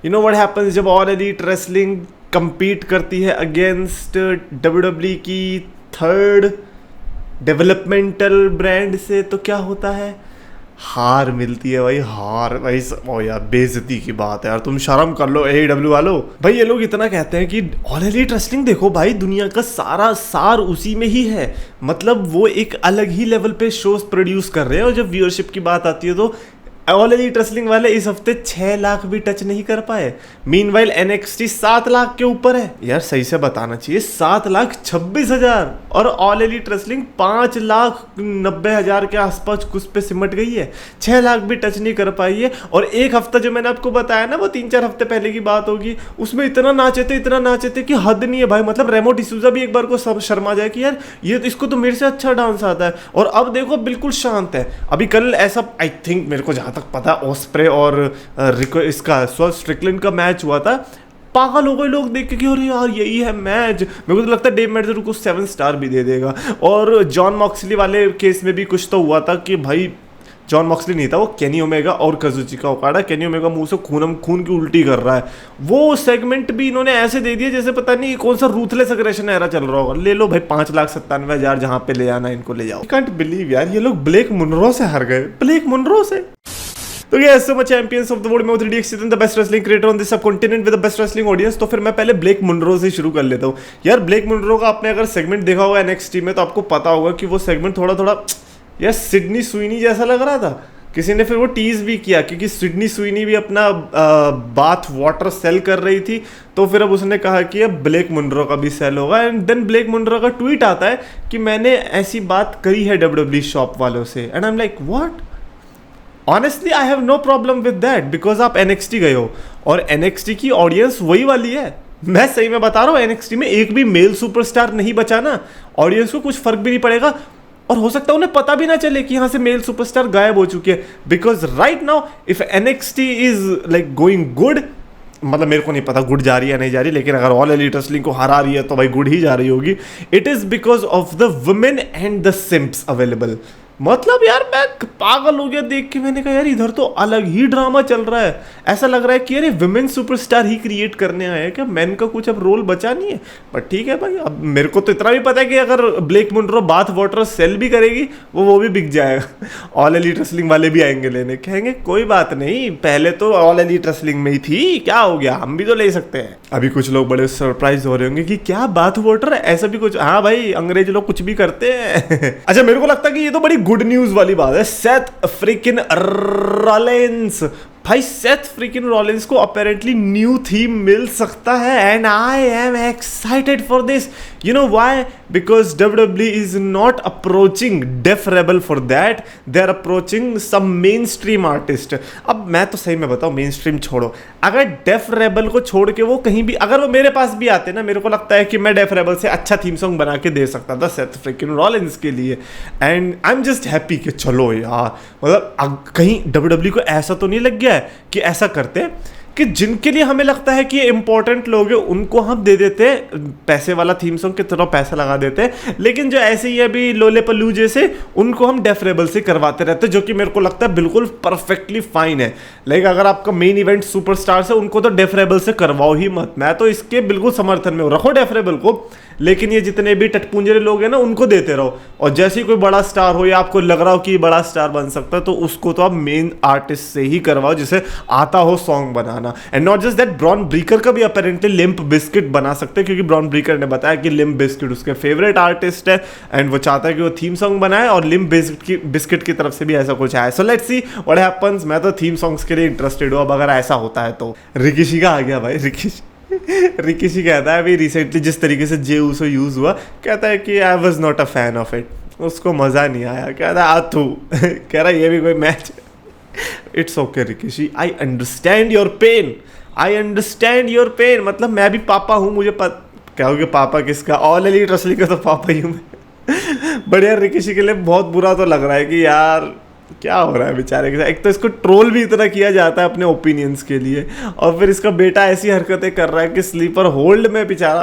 You know what happens जब all elite wrestling compete करती है अगेंस्ट WWE की थर्ड डेवलपमेंटल ब्रांड से, तो क्या होता है? हार मिलती है भाई, हार भाई। ओ यार बेइज्जती की बात है यार, तुम शर्म कर लो AEW वालों। भाई ये लोग इतना कहते हैं कि ऑल एलीट रेसलिंग देखो भाई, दुनिया का सारा सार उसी में ही है, मतलब वो एक अलग ही लेवल पे शोज प्रोड्यूस कर रहे हैं। और जब व्यूअरशिप की बात आती है तो ऑल एलीट रेसलिंग वाले इस हफ्ते 6 लाख भी टच नहीं कर पाए। मीनवाइल NXT 7 लाख के ऊपर है। यार सही से बताना चाहिए, 7,26,000 और ऑल एलीट रेसलिंग 5,90,000 के आसपास कुछ पे सिमट गई है। 6 लाख भी टच नहीं कर पाई है। और एक हफ्ता जो मैंने आपको बताया ना, वो 3-4 हफ्ते पहले की बात होगी, उसमें इतना नाचे थे कि हद नहीं है भाई। मतलब रेमो डिसूजा भी एक बार को सब शर्मा जाए कि यार ये तो, इसको तो मेरे से अच्छा डांस आता है। और अब देखो बिल्कुल शांत है। अभी कल ऐसा आई थिंक, मेरे को जहां पता, ऑस्प्रे और इसका स्ट्रिकलैंड का मैच हुआ था। पागल हो गए लोग देख के कि अरे यार यही है मैच। मेरे को तो लगता है डेव मेडलर को 7 स्टार भी दे देगा। और जॉन मॉक्सली वाले केस में भी कुछ तो हुआ था कि भाई जॉन मॉक्सली नहीं था, वो केनी ओमेगा और काजुचिका ओकाडा। केनी ओमेगा मुंह से खून की उल्टी कर रहा है। वो सेगमेंट भी इन्होंने ऐसे दे दिया जैसे पता नहीं कौन सा रूथलेस अग्रेशन एरा चल रहा होगा। ले लो भाई 5,97,000 जहां पे ले आना इनको ले जाओ। कांट बिलीव यार, ये लोग ब्लेक मुनरो से हार गए, ब्लेक मुनरो से। तो guys, so much champions of the world में 3DX the best wrestling creator on this subcontinent with the best wrestling audience। तो फिर मैं पहले ब्लेक मुनरो से शुरू कर लेता हूँ। यार ब्लेक मुनरो का आपने अगर सेगमेंट देखा होगा NXT में, तो आपको पता होगा कि वो सेगमेंट थोड़ा यार सिडनी स्वीनी जैसा लग रहा था। किसी ने फिर वो टीज भी किया क्योंकि सिडनी स्वीनी भी अपना बाथ वाटर सेल कर रही थी, तो फिर अब उसने कहा कि अब ब्लेक मुनरो का भी सेल होगा। एंड देन ब्लेक मुनरो का ट्वीट आता है कि मैंने ऐसी बात करी है WWE शॉप वालों से। And I am like what? Honestly I have no problem with that, because आप NXT गए हो और NXT की ऑडियंस वही वाली है। मैं सही में बता रहा हूँ, NXT में एक भी मेल सुपरस्टार नहीं बचा ना, ऑडियंस को कुछ फर्क भी नहीं पड़ेगा। और हो सकता है उन्हें पता भी ना चले कि यहाँ से मेल सुपरस्टार गायब हो चुके हैं। Because right now if NXT is like going good, मतलब मेरे को नहीं पता गुड जा रही है नहीं जा रही, लेकिन अगर ऑल एलीट रेसलिंग को हरा रही है तो भाई गुड ही जा रही होगी। It is because of the women and the simps available. मतलब यार मैं पागल हो गया देख के। मैंने कहा यार इधर तो अलग ही ड्रामा चल रहा है। ऐसा लग रहा है कि यार विमेन सुपरस्टार ही क्रिएट करने आए हैं क्या, मैन का कुछ अब रोल बचा नहीं है। बट ठीक है भाई, अब मेरे को तो इतना भी पता है कि अगर Blake Monroe bath water sale भी करेगी वो भी बिक जाएगा। ऑल एलीट रेसलिंग वाले भी आएंगे लेने, कहेंगे कोई बात नहीं, पहले तो ऑल एलीट रेसलिंग में ही थी, क्या हो गया, हम भी तो ले सकते हैं। अभी कुछ लोग बड़े सरप्राइज हो रहे होंगे कि क्या बाथ वाटर है, ऐसा भी कुछ। हाँ भाई, अंग्रेज लोग कुछ भी करते हैं। अच्छा, मेरे को लगता है कि ये तो बड़ी गुड न्यूज वाली बात है। सेथ फ्रीकिन रॉलिंस, भाई सेथ फ्रीकिन रॉलिंस को अपेरेंटली न्यू थीम मिल सकता है and I am excited for this. You know why? Because WWE is not approaching Def Rebel for that, they are approaching some main stream artist. अब मैं तो सही में बताऊं, मेन स्ट्रीम छोड़ो, अगर डेफ रेबल को छोड़ के वो कहीं भी, अगर वो मेरे पास भी आते ना, मेरे को लगता है कि मैं डेफ रेबल से अच्छा थीम सॉन्ग बना के दे सकता था सेथ फ्रीकिन रॉलिंस के लिए। And I am just happy कि चलो यार, मतलब कहीं WWE को ऐसा तो नहीं लग गया है कि ऐसा करते हैं कि जिनके लिए हमें लगता है कि ये इंपॉर्टेंट लोग हैं उनको हम दे देते हैं पैसे वाला थीम सॉन्ग की तरह पैसा लगा देते हैं, लेकिन जो ऐसे ही अभी लोले पल्लू जैसे उनको हम डेफ रेबल से करवाते रहते हैं, जो कि मेरे को लगता है बिल्कुल परफेक्टली फाइन है। लाइक अगर आपका मेन इवेंट सुपरस्टार है, उनको तो डेफ रेबल से करवाओ ही मत। मैं तो इसके बिल्कुल समर्थन में हूँ, रखो डेफ रेबल को, लेकिन ये जितने भी टटपुंजरे लोग हैं ना उनको देते रहो। और जैसे ही कोई बड़ा स्टार हो या आपको लग रहा हो कि बड़ा स्टार बन सकता है, तो उसको तो आप मेन आर्टिस्ट से ही करवाओ जिसे आता हो सॉन्ग बनाना। And not just that, Bron Breakker का भी अपेरेंटली लिम्प बिस्किट बना सकते हैं, क्योंकि ब्रॉन ब्रीकर ने बताया कि लिम्प बिस्किट उसके फेवरेट आर्टिस्ट है एंड वो चाहता है कि वो थीम सॉन्ग बनाए और लिम्प बिस्किट की तरफ से भी ऐसा कुछ आया। So let's see what happens. मैं तो थीम सॉन्ग्स के लिए इंटरेस्टेड हूँ अब, अगर ऐसा होता है तो। रिकीशी का आ गया भाई, रिकीशी कहता है अभी रिसेंटली जिस तरीके से जे ऊसो यूज हुआ, कहता है कि I was not a fan of it, उसको मजा नहीं आया। कहता है आथू, कह रहा ये भी कोई match. It's okay Rikishi, I understand your pain, I understand your pain. मतलब मैं भी पापा हूँ, मुझे कहोगे पापा किसका, ऑल एलीट रेसलिंग का तो पापा ही हूँ मैं। बट यार रिकीशी के लिए बहुत बुरा तो लग रहा है कि यार क्या हो रहा है बेचारे के साथ। एक तो इसको ट्रोल भी इतना किया जाता है अपने ओपिनियंस के लिए, और फिर इसका बेटा ऐसी हरकतें कर रहा है कि स्लीपर होल्ड में बेचारा,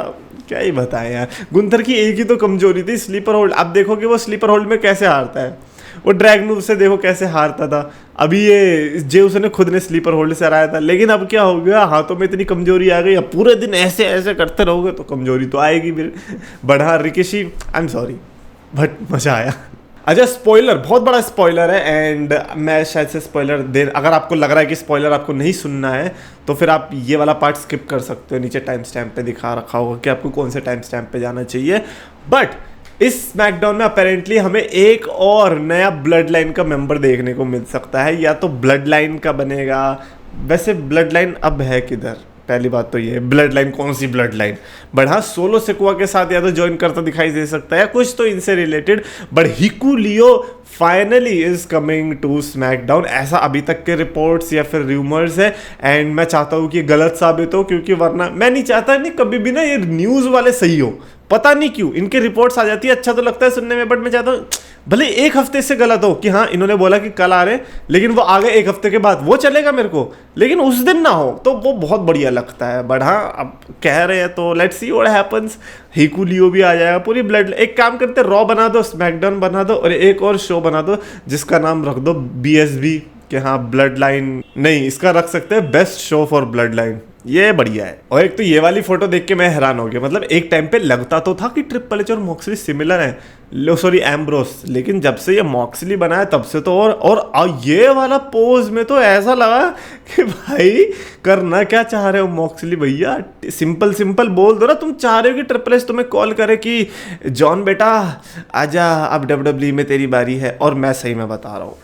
क्या ही बताएं यार। गुंथर की एक ही तो कमजोरी थी, स्लीपर होल्ड। अब देखो कि वो स्लीपर होल्ड में कैसे हारता है। वो ड्रैगनूव से देखो कैसे हारता था। अभी ये जेउस ने खुद ने स्लीपर होल्ड से हराया था, लेकिन अब क्या हो गया, हाथों में इतनी कमजोरी आ गई। अब पूरे दिन ऐसे ऐसे करते रहोगे तो कमजोरी तो आएगी फिर। बढ़ा Rikishi, I am sorry but मजा आया। अच्छा स्पॉइलर, बहुत बड़ा स्पॉइलर है एंड मैं शायद से स्पॉइलर दे, अगर आपको लग रहा है कि स्पॉइलर आपको नहीं सुनना है तो फिर आप ये वाला पार्ट स्किप कर सकते हो। नीचे टाइम स्टैम्प पे दिखा रखा होगा कि आपको कौन से टाइम स्टैम्प पे जाना चाहिए। बट इस स्मैकडाउन में अपेरेंटली हमें एक और नया ब्लड लाइन का मेंबर देखने को मिल सकता है, या तो ब्लड लाइन का बनेगा। वैसे ब्लड लाइन अब है किधर, पहली बात तो ये ब्लड लाइन, कौन सी ब्लड लाइन। बट हाँ सोलो सिकुआ के साथ या तो ज्वाइन करता दिखाई दे सकता है, कुछ तो इनसे related. But Hikuleo finally is coming to SmackDown, ऐसा अभी तक के रिपोर्ट्स या फिर रूमर्स है। एंड मैं चाहता हूँ कि गलत साबित हो, क्योंकि वरना मैं नहीं चाहता नहीं कभी भी ना ये न्यूज़ वाले सही हो। पता नहीं क्यों इनके रिपोर्ट्स आ जाती है, अच्छा तो लगता है सुनने में, बट मैं चाहता हूँ भले एक हफ्ते से गलत हो कि हाँ इन्होंने बोला कि कल आ रहे, लेकिन वो आ गए एक हफ्ते के बाद, वो चलेगा मेरे को, लेकिन उस दिन ना हो तो वो बहुत बढ़िया लगता है। बट हाँ अब कह रहे हैं तो लेट्स सी व्हाट हैपेंस। हिकू लियो भी आ जाएगा, पूरी ब्लड। एक काम करते रॉ बना दो, स्मैकडाउन बना दो, और एक और शो बना दो जिसका नाम रख दो BSB, कि हाँ ब्लड लाइन नहीं, इसका रख सकते हैं best show for blood line, ये बढ़िया है। और एक तो ये वाली फोटो देख के मैं हैरान हो गया, मतलब एक टाइम पे लगता तो था कि ट्रिपल एच और मॉक्सली सिमिलर है, सॉरी एम्ब्रोस, लेकिन जब से ये मॉक्सली बना है तब से तो और ये वाला पोज में तो ऐसा लगा कि भाई करना क्या चाह रहे हो मॉक्सली भैया, सिंपल सिंपल बोल दो ना, तुम चाह रहे हो कि ट्रिपल एच तुम्हें कॉल करे कि जॉन बेटा आजा अब WWE में तेरी बारी है। और मैं सही में बता रहा हूँ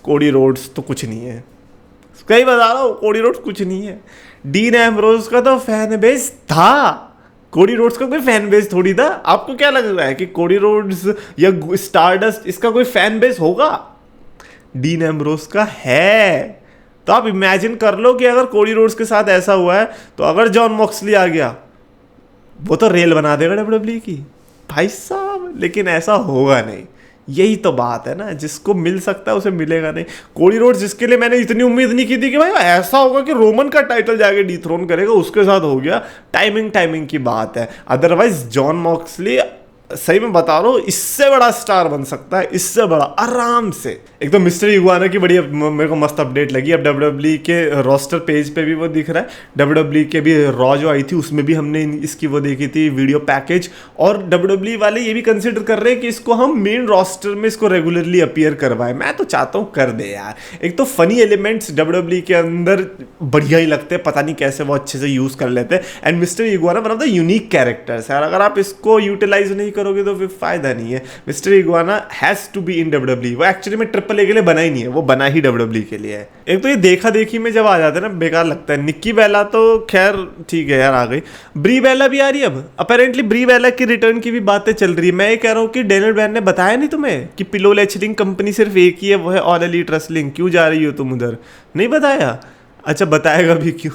कोडी रोड्स तो कुछ नहीं है, कहीं बता रहा हूँ कोडी रोड्स कुछ नहीं है। डीन एम्ब्रोस का तो फैन बेस था, कोडी रोड्स का कोई फैन बेस थोड़ी था। आपको क्या लग रहा है कि कोडी रोड्स या स्टारडस्ट इसका कोई फैन बेस होगा? डीन एम्ब्रोस का है। तो आप इमेजिन कर लो कि अगर कोडी रोड्स के साथ ऐसा हुआ है तो अगर जॉन मॉक्सली आ गया वो तो रेल बना देगा WWE की भाई साहब, लेकिन ऐसा होगा नहीं। यही तो बात है ना, जिसको मिल सकता है उसे मिलेगा नहीं। कोडी रोड्स जिसके लिए मैंने इतनी उम्मीद नहीं की थी कि भाई ऐसा होगा कि रोमन का टाइटल जाके डिथ्रोन करेगा, उसके साथ हो गया। टाइमिंग की बात है। अदरवाइज जॉन मॉक्सली सही में बता रहा हूँ इससे बड़ा स्टार बन सकता है, इससे बड़ा आराम से। एक तो मिस्टर इगुआना की बढ़िया मेरे को मस्त अपडेट लगी। अब WWE के रोस्टर पेज पे भी वो दिख रहा है। WWE के भी रॉ जो आई थी उसमें भी हमने इसकी वो देखी थी वीडियो पैकेज, और WWE वाले ये भी कंसिडर कर रहे हैं कि इसको हम मेन रोस्टर में इसको रेगुलरली अपीयर करवाएं। मैं तो चाहता हूँ कर दे यार। एक तो फनी एलिमेंट्स WWE के अंदर बढ़िया ही लगते हैं, पता नहीं कैसे वो अच्छे से यूज कर लेते हैं। And mister iguana one of the unique characters है, अगर आप इसको यूटिलाइज नहीं करोगे तो फिर फायदा नहीं है। Mister Iguana has to be in WWE। वो एक्चुअली में ट्रिपल ए के लिए बना ही नहीं है, वो बना ही WWE के लिए है। एक तो ये देखा देखी में जब आ जाते हैं ना बेकार लगता है। निक्की बेला तो खैर ठीक है यार आ गई, ब्री बेला भी आ रही है अब। अपेरेंटली ब्री बेला की रिटर्न की भी बातें चल रही है। मैं ये कह रहा हूँ कि डेनियल ब्रायन ने बताया नहीं तुम्हें कि पिलो लेचलिंग कंपनी सिर्फ एक ही है, वो है ऑल एलीट रेसलिंग। क्यों जा रही हो तुम उधर? नहीं बताया? अच्छा बताएगा भी क्यों?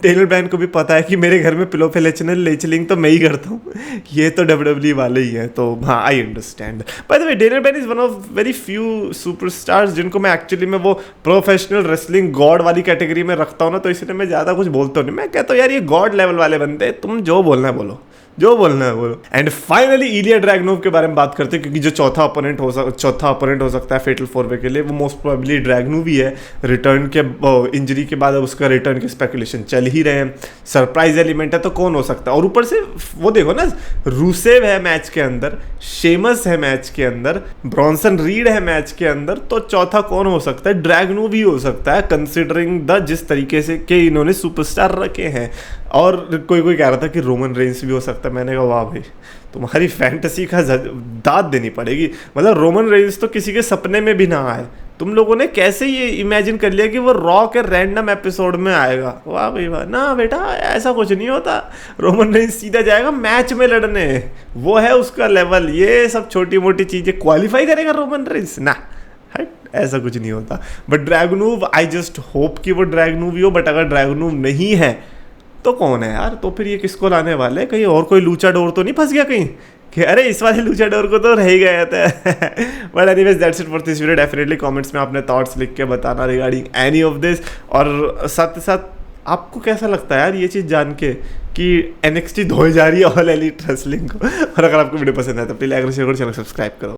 डेनियल ब्रायन को भी पता है कि मेरे घर में पिलो फेलेचनल लेचलिंग तो मैं ही करता हूँ, ये तो WWE वाले ही हैं। तो हाँ I understand. By the way Daniel Bryan is one of very few superstars जिनको मैं एक्चुअली में वो प्रोफेशनल रेसलिंग गॉड वाली कैटेगरी में रखता हूँ ना, तो इसलिए मैं ज़्यादा कुछ बोलता नहीं। मैं कहता हूँ यार ये गॉड लेवल वाले बनते हैं, तुम जो बोलना है बोलो, जो बोलना है बोलो। एंड फाइनली इलिया ड्रैगनोव के बारे में बात करते हैं, क्योंकि जो चौथा अपोनेंट हो सकता है फेटल 4 के लिए, वो मोस्ट प्रोबेबली ड्रैगनोव ही है। रिटर्न के इंजरी के बाद अब उसका रिटर्न के स्पेकुलेशन चल ही रहे हैं। सरप्राइज एलिमेंट है तो कौन हो सकता है? और ऊपर से वो देखो ना, रूसेव है मैच के अंदर, शेमस है मैच के अंदर, ब्रॉन्सन रीड है मैच के अंदर, तो चौथा कौन हो सकता है? ड्रैगनोव ही हो सकता है, कंसिडरिंग द जिस तरीके से कि इन्होंने सुपरस्टार रखे हैं। और कोई कह रहा था कि रोमन रेंस भी हो सकता है। मैंने कहा वाह भाई तुम्हारी फैंटेसी का दाद देनी पड़ेगी। मतलब रोमन रेंस तो किसी के सपने में भी ना आए, तुम लोगों ने कैसे ये इमेजिन कर लिया कि वो रॉ के रैंडम एपिसोड में आएगा? वाह भाई वाह। ना बेटा ऐसा कुछ नहीं होता, रोमन रेंस सीधा जाएगा मैच में लड़ने, वो है उसका लेवल। ये सब छोटी मोटी चीज़ें क्वालिफाई करेगा रोमन रेंस ना, ऐसा कुछ नहीं होता। But Dragunov I just hope कि वो ड्रैगनोव ही हो। बट अगर ड्रैगनोव नहीं है तो कौन है यार? तो फिर ये किसको लाने वाले हैं? कहीं और कोई लूचा डोर तो नहीं फंस गया कहीं कि अरे इस वाले लूचा डोर को तो रह ही गया था। But anyways that's it for this video. Definitely comments में अपने थॉट्स लिख के बताना रिगार्डिंग एनी ऑफ दिस। और साथ ही साथ आपको कैसा लगता है यार ये चीज़ जान के कि NXT धोई जा रही है ऑल एलीट रेसलिंग को? और अगर आपको वीडियो पसंद है तो प्लीज लाइक शेयर और चैनल सब्सक्राइब करो।